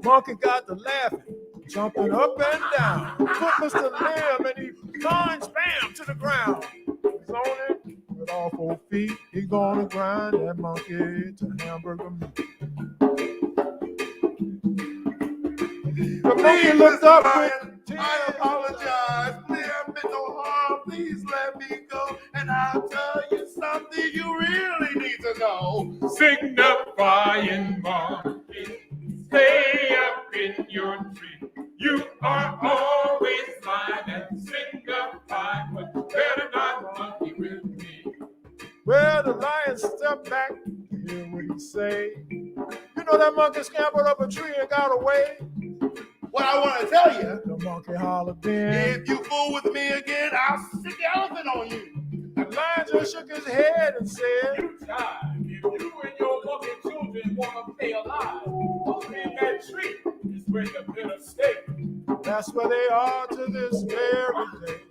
Monkey got to laughing, jumping up and down. Took Mr. Limb and he plunged, bam, to the ground. He's on it with all 4 feet. He's gonna grind that monkey to hamburger meat. The monkey looked up with tears. I apologize. Please, I meant no harm. Please let me go. And I'll tell you something you really need to know. Signifying monkey, stay up in your tree. You are always lying and signifying, but you better not monkey with me. Well, the lion stepped back to hear what he say. You know that monkey scampered up a tree and got away. What I want to tell you, The monkey hollered then. if you fool with me again, I'll stick the elephant on you. The lion just shook his head and said, You tried. If you and your monkey children want to stay alive, up in that tree is where you better stay. that's where they are to this very day.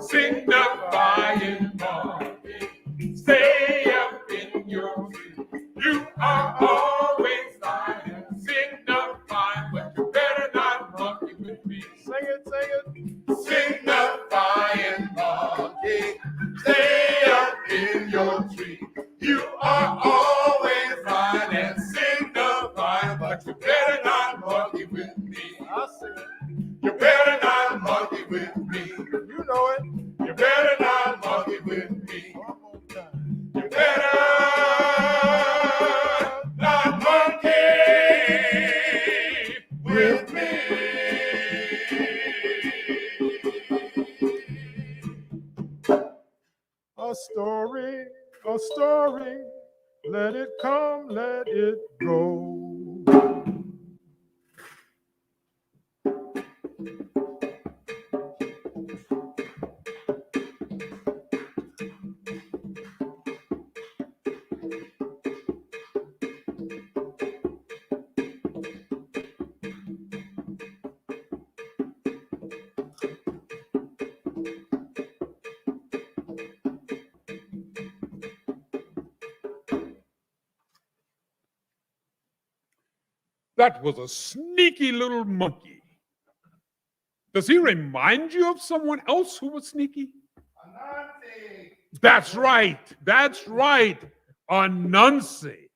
Signifying monkey, stay up in your tree. You are always lying and signifying, but you better not monkey with me. Sing it, sing it. Signifying monkey, stay up in your tree. You are always lying and signifying, but you better not monkey with me. I said, You better not monkey with me. you know it. You better not monkey with me. One more time. You better not monkey with me. A story, let it come, let it go. That was a sneaky little monkey. Does he remind you of someone else who was sneaky? Anunsei. That's right. That's right. Anunsei.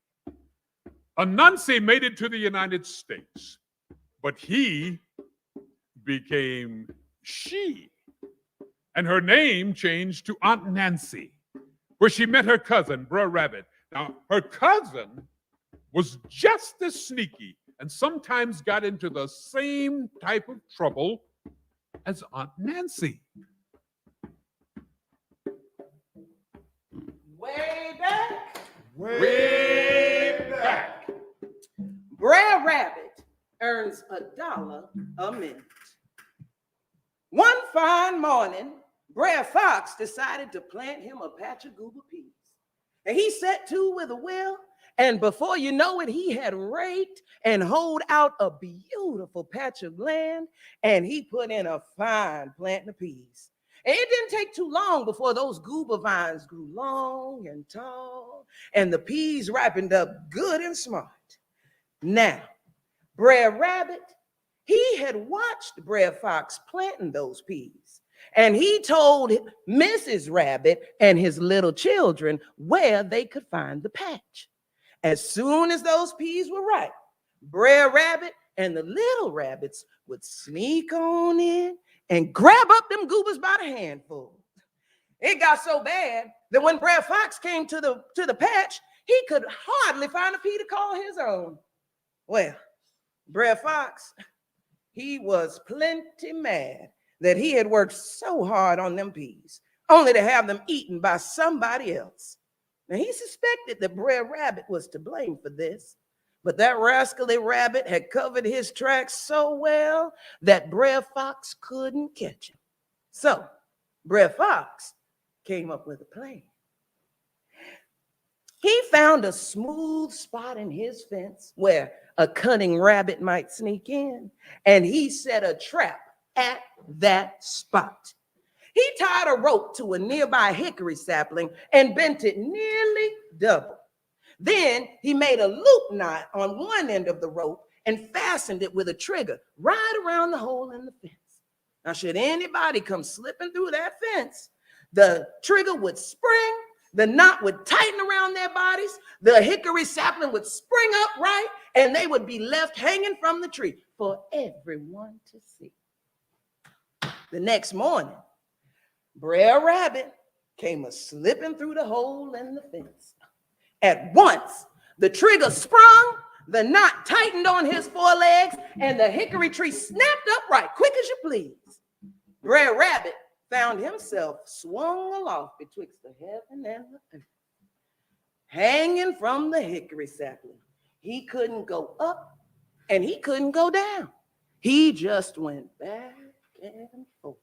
Anunsei made it to the United States, but he became she. And her name changed to Aunt Nancy, where she met her cousin, Brer Rabbit. Now, her cousin was just as sneaky and sometimes got into the same type of trouble as Aunt Nancy. Way back, Way back. Brer Rabbit earns $1 a minute. One fine morning, Brer Fox decided to plant him a patch of goober peas. And he set to with a will, and before you know it, he had raked and hoed out a beautiful patch of land, and he put in a fine planting of peas. And it didn't take too long before those goober vines grew long and tall, and the peas ripened up good and smart. Now, Brer Rabbit, he had watched Brer Fox planting those peas, and he told Mrs. Rabbit and his little children where they could find the patch. As soon as those peas were ripe, Brer Rabbit and the little rabbits would sneak on in and grab up them goobers by the handful. It got so bad that when Brer Fox came to the patch, he could hardly find a pea to call his own. Well, Brer Fox, he was plenty mad that he had worked so hard on them peas, only to have them eaten by somebody else. Now, he suspected that Brer Rabbit was to blame for this, but that rascally rabbit had covered his tracks so well that Brer Fox couldn't catch him. So, Brer Fox came up with a plan. He found a smooth spot in his fence where a cunning rabbit might sneak in, and he set a trap at that spot. He tied a rope to a nearby hickory sapling and bent it nearly double. Then he made a loop knot on one end of the rope and fastened it with a trigger right around the hole in the fence. Now, should anybody come slipping through that fence, the trigger would spring, the knot would tighten around their bodies, the hickory sapling would spring upright, and they would be left hanging from the tree for everyone to see. The next morning, Brer Rabbit came a-slipping through the hole in the fence. At once, the trigger sprung, the knot tightened on his forelegs, and the hickory tree snapped upright, quick as you please. Brer Rabbit found himself swung aloft betwixt the heaven and the earth, hanging from the hickory sapling. He couldn't go up and he couldn't go down. He just went back and forth.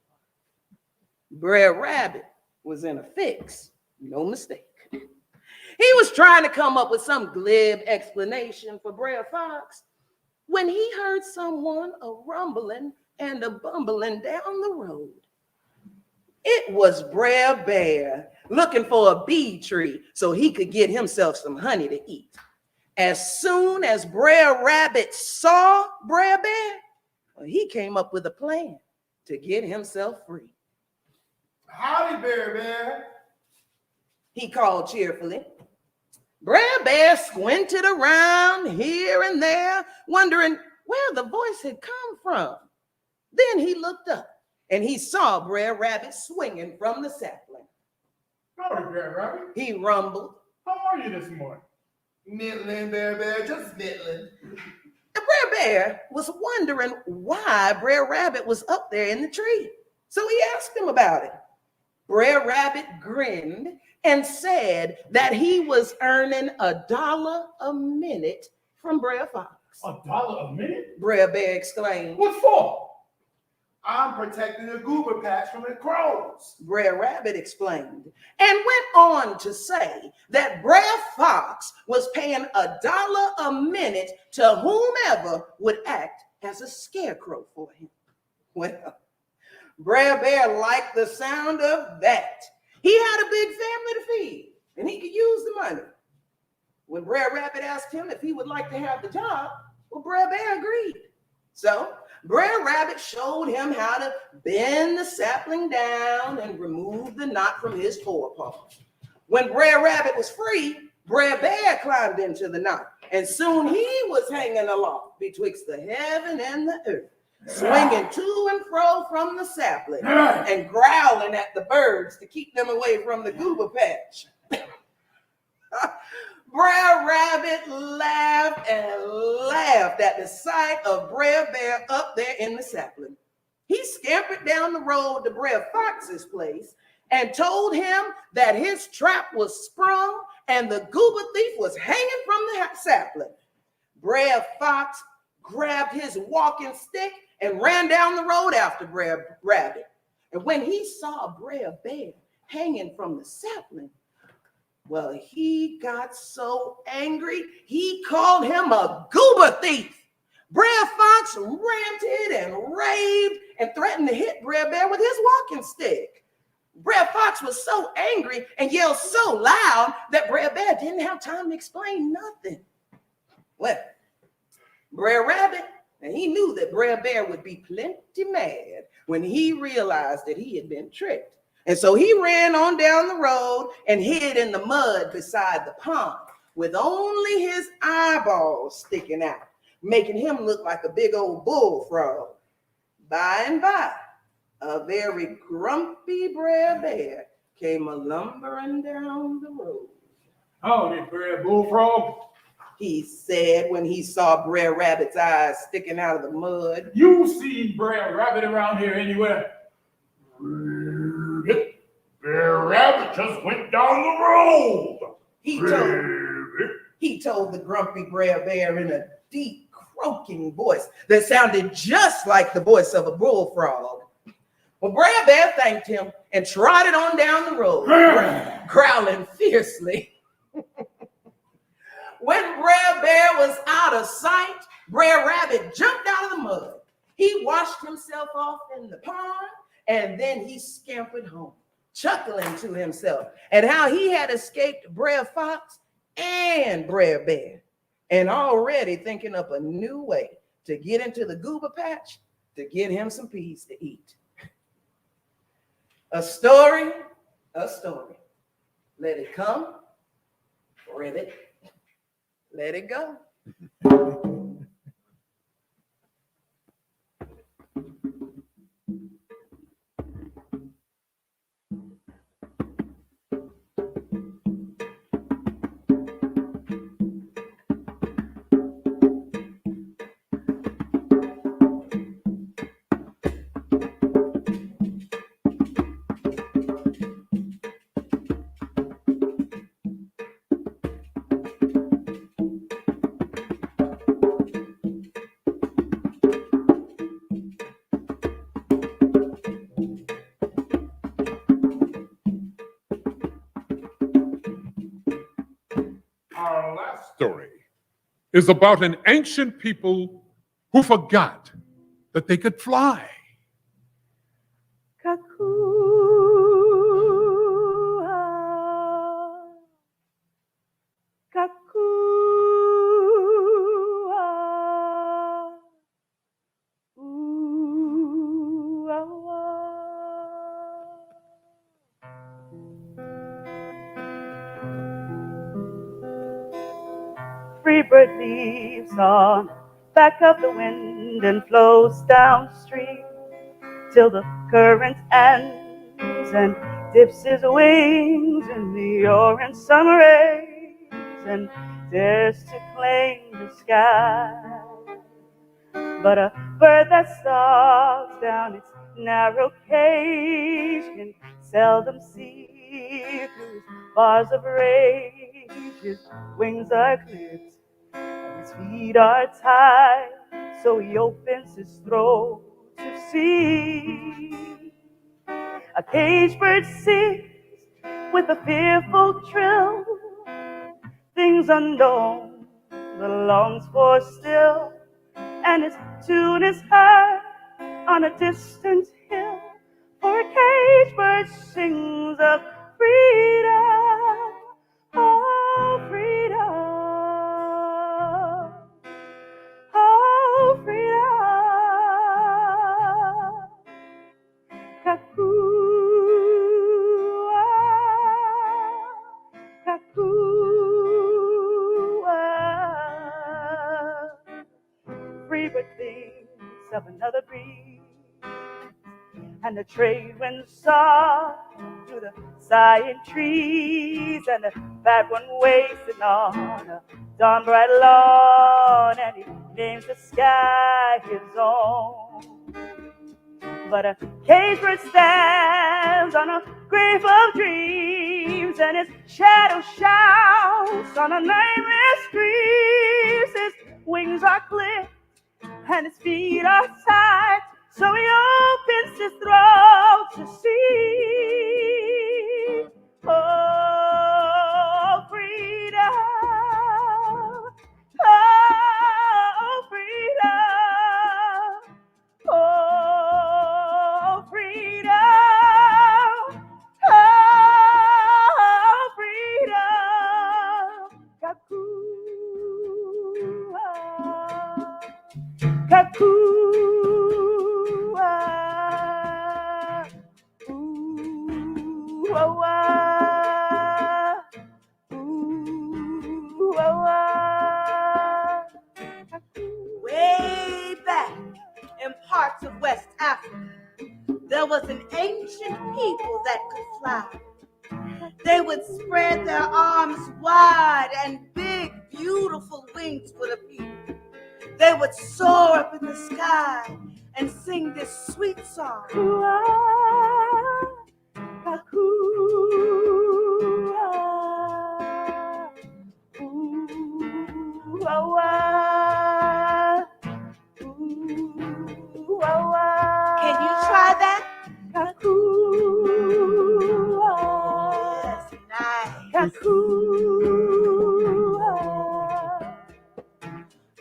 Brer Rabbit was in a fix, no mistake. He was trying to come up with some glib explanation for Brer Fox when he heard someone a-rumbling and a-bumbling down the road. It was Brer Bear looking for a bee tree so he could get himself some honey to eat. As soon as Brer Rabbit saw Brer Bear, he came up with a plan to get himself free. Howdy, Bear. He called cheerfully. Brer Bear squinted around here and there, wondering where the voice had come from. Then he looked up and he saw Brer Rabbit swinging from the sapling. Howdy, Brer Rabbit. He rumbled. How are you this morning? Middling, Bear, just middling. And Brer Bear was wondering why Brer Rabbit was up there in the tree. So he asked him about it. Brer Rabbit grinned and said that he was earning $1 a minute from Brer Fox. $1 a minute? Brer Bear exclaimed. What for? I'm protecting the goober patch from the crows. Brer Rabbit explained, and went on to say that Brer Fox was paying $1 a minute to whomever would act as a scarecrow for him. Well, Brer Bear liked the sound of that. He had a big family to feed, and he could use the money. When Brer Rabbit asked him if he would like to have the job, well, Brer Bear agreed. So Brer Rabbit showed him how to bend the sapling down and remove the knot from his forepaws. When Brer Rabbit was free, Brer Bear climbed into the knot, and soon he was hanging aloft betwixt the heaven and the earth, swinging to and fro from the sapling and growling at the birds to keep them away from the goober patch. Brer Rabbit laughed and laughed at the sight of Brer Bear up there in the sapling. He scampered down the road to Brer Fox's place and told him that his trap was sprung and the goober thief was hanging from the sapling. Brer Fox grabbed his walking stick and ran down the road after Brer Rabbit. And when he saw Brer Bear hanging from the sapling, well, he got so angry, he called him a goober thief. Brer Fox ranted and raved and threatened to hit Brer Bear with his walking stick. Brer Fox was so angry and yelled so loud that Brer Bear didn't have time to explain nothing. Well, Brer Rabbit, and he knew that Brer Bear would be plenty mad when he realized that he had been tricked. And so he ran on down the road and hid in the mud beside the pond with only his eyeballs sticking out, making him look like a big old bullfrog. By and by, a very grumpy Brer Bear came a-lumbering down the road. Howdy, Brer Bullfrog. He said when he saw Brer Rabbit's eyes sticking out of the mud. You seen Brer Rabbit around here anywhere? Brer Rabbit just went down the road. He told the grumpy Brer Bear in a deep croaking voice that sounded just like the voice of a bullfrog. Well, Brer Bear thanked him and trotted on down the road, growling fiercely. When Brer Bear was out of sight, Brer Rabbit jumped out of the mud. He washed himself off in the pond, and then he scampered home, chuckling to himself at how he had escaped Brer Fox and Brer Bear, and already thinking up a new way to get into the goober patch to get him some peas to eat. A story, a story. Let it come, ribbit, let it go. Our last story is about an ancient people who forgot that they could fly. Free bird leaves on back of the wind and flows downstream till the current ends and dips his wings in the orange sun rays and dares to claim the sky. But a bird that stalks down its narrow cage can seldom see through its bars of rage. His wings are clipped, his feet are tied, so he opens his throat to see. A caged bird sings with a fearful trill, things unknown that longs for still, and its tune is heard on a distant hill, caged bird sings of freedom, oh freedom, oh freedom. Kakua, Kakua. Free bird thinks of another breeze, and the trade winds soar through the sighing trees, and the fat one wasting on a dawn bright lawn, and he names the sky his own. But a caged bird stands on a grave of dreams, and his shadow shouts on a nameless streams. His wings are clipped and his feet are tied, so he opens his throat to see. Oh, freedom. Oh, freedom. Oh, freedom. Oh, freedom. Kakua. Kakua. Ooh, oh, ah. Ooh, oh, ah. Way back in parts of West Africa, there was an ancient people that could fly. They would spread their arms wide, and big, beautiful wings would appear. They would soar up in the sky and sing this sweet song. Kua, kakua, ooh, ah, ah. Ooh, ah, ah. Can you try that? Kakua. Yes, nice. Kakua.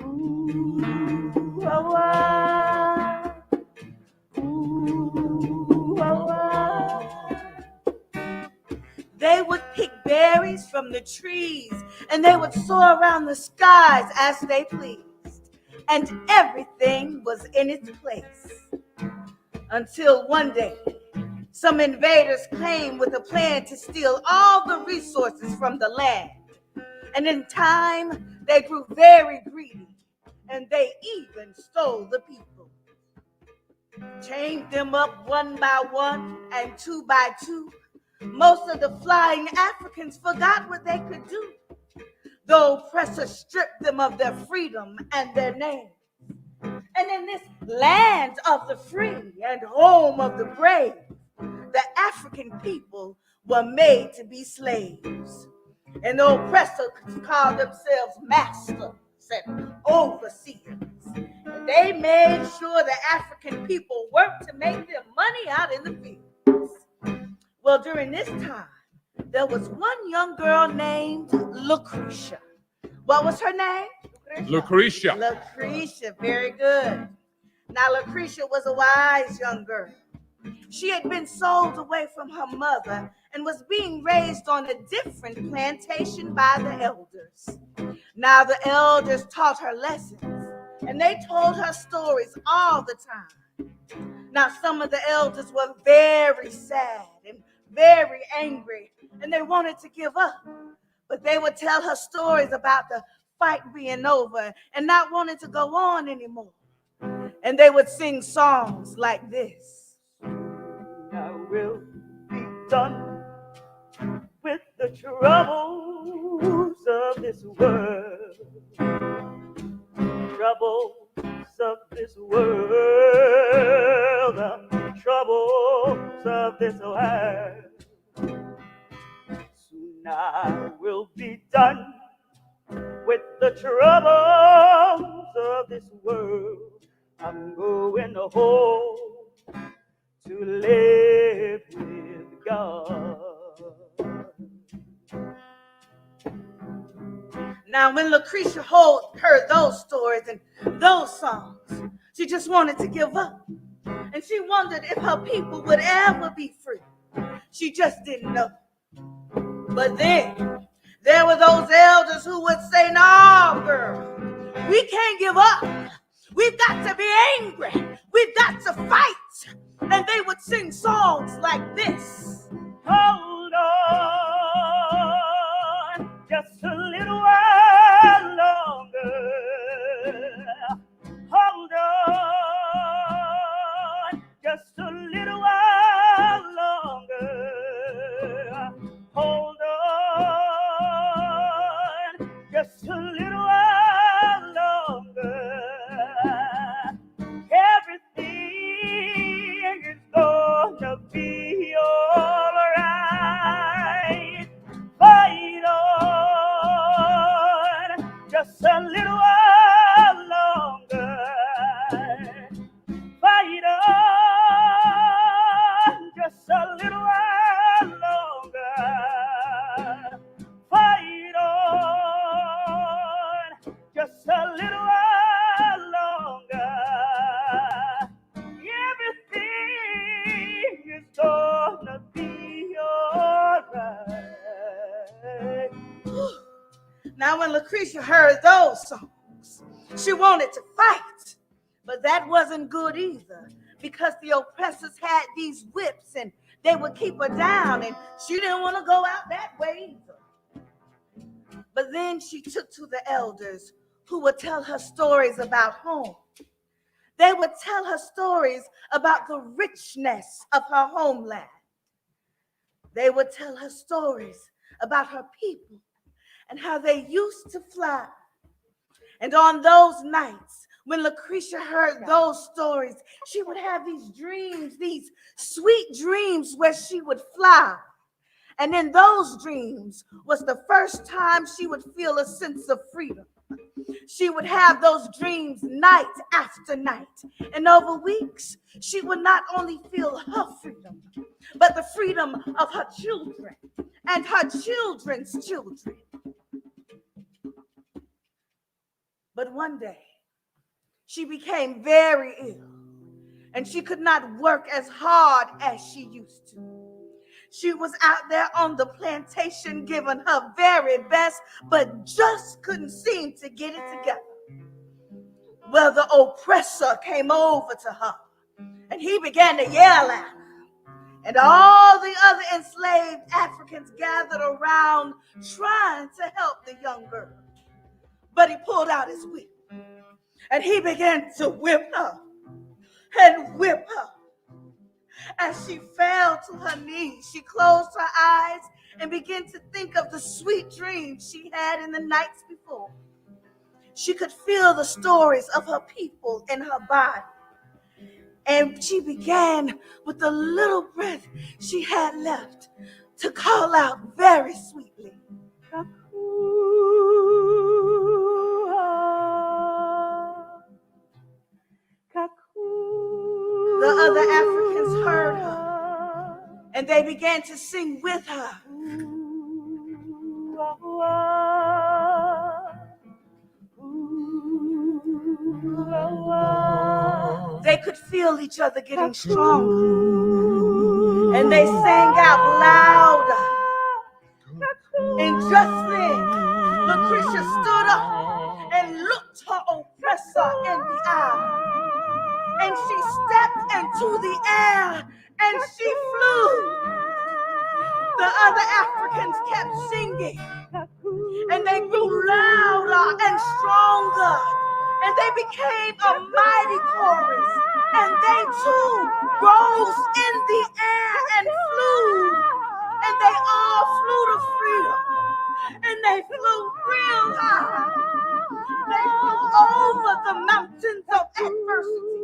Ooh, ah, ah. Ooh, ah, ah. They would pick berries from the trees, and they would soar around the skies as they pleased. And everything was in its place. Until one day, some invaders came with a plan to steal all the resources from the land. And in time, they grew very greedy, and they even stole the people. Chained them up one by one and two by two. Most of the flying Africans forgot what they could do. The oppressor stripped them of their freedom and their name. And in this land of the free and home of the brave, the African people were made to be slaves. And the oppressor called themselves masters and overseers. And they made sure the African people worked to make their money out in the fields. Well, during this time, there was one young girl named Lucretia. What was her name? Lucretia. Lucretia, very good. Now, Lucretia was a wise young girl. She had been sold away from her mother and was being raised on a different plantation by the elders. Now, the elders taught her lessons, and they told her stories all the time. Now, some of the elders were very sad and very angry, and they wanted to give up. But they would tell her stories about the fight being over and not wanting to go on anymore. And they would sing songs like this. I will be done with the troubles of this world. Troubles of this world. The troubles of this world. Soon I will be done with the troubles of this world. I'm going home to live with God. Now, when Lucretia heard those stories and those songs, she just wanted to give up. And she wondered if her people would ever be free. She just didn't know. But then there were those elders who would say, "No, girl, we can't give up. We've got to be angry. We've got to fight." And they would sing songs like this. Hold on just a little while longer. Hold on just a little while longer. Hold on just a little while longer. Everything is gonna be all right. Fight on just a little while longer. Fight on just a little while longer. Fight on just a little while longer. Everything is gonna be all right. Now, when Lucretia heard those songs, she wanted to fight, but that wasn't good either, because the oppressors had these whips and they would keep her down, and she didn't want to go out that way either. But then she took to the elders, who would tell her stories about home. They would tell her stories about the richness of her homeland. They would tell her stories about her people and how they used to fly. And on those nights, when Lucretia heard those stories, she would have these dreams, these sweet dreams where she would fly. And in those dreams was the first time she would feel a sense of freedom. She would have those dreams night after night. And over weeks, she would not only feel her freedom, but the freedom of her children and her children's children. But one day, she became very ill, and she could not work as hard as she used to. She was out there on the plantation giving her very best, but just couldn't seem to get it together. Well, the oppressor came over to her, and he began to yell at her. And all the other enslaved Africans gathered around trying to help the young girl. But he pulled out his whip, and he began to whip her and whip her. As she fell to her knees, she closed her eyes and began to think of the sweet dreams she had in the nights before. She could feel the stories of her people in her body. And she began, with the little breath she had left, to call out very sweetly, the other Africans heard her, and they began to sing with her. They could feel each other getting stronger, and they sang out louder. And just then, Lucretia stood up and looked her oppressor in the eye. And she stepped into the air and she flew. The other Africans kept singing, and they grew louder and stronger, and they became a mighty chorus, and they too rose in the air and flew, and they all flew to freedom, and they flew real high. They flew over the mountains of adversity,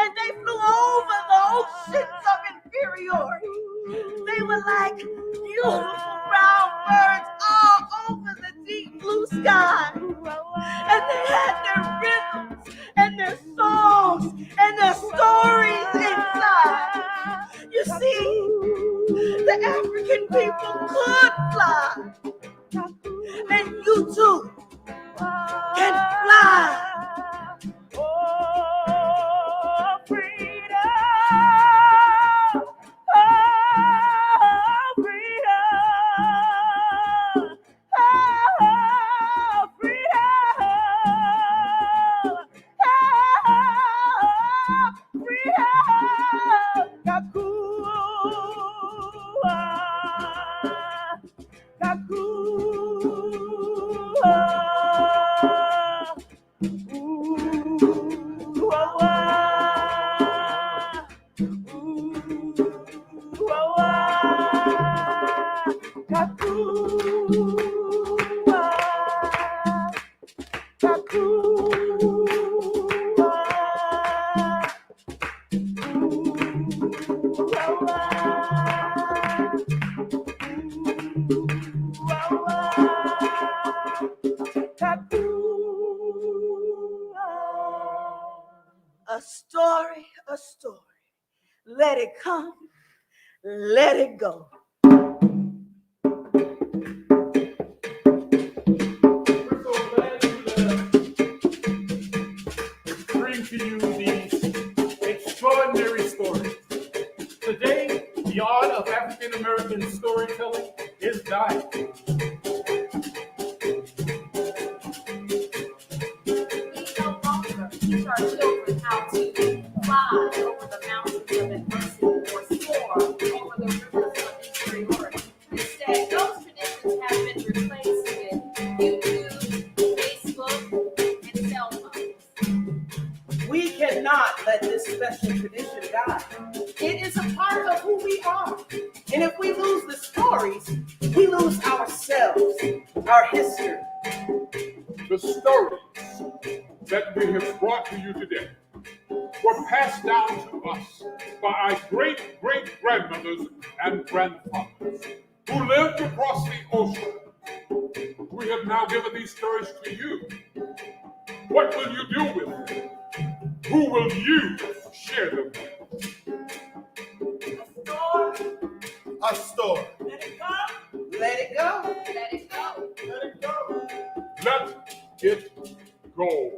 and they flew over the oceans of inferiority. They were like beautiful brown birds all over the deep blue sky. And they had their rhythms and their songs and their stories inside. You see, the African people could fly. And you too can fly. Oh, freedom. Oh, let it come, let it go. We're so glad to bring to you these extraordinary stories. Today, the art of African American storytelling is dying. We no longer teach our children how to fly over the mountains of adversity or soar over the rivers of inferiority. Instead, those traditions have been replaced with YouTube, Facebook, and cell phones. We cannot let this special tradition die. It is a part of who we are. And if we lose the stories, we lose ourselves, our history. The stories that we have brought to you today were passed down to us by our great-great-grandmothers and grandfathers who lived across the ocean. We have now given these stories to you. What will you do with them? Who will you share them with? A store. Let it come, let it go. Let it go. Let it go. Let it go.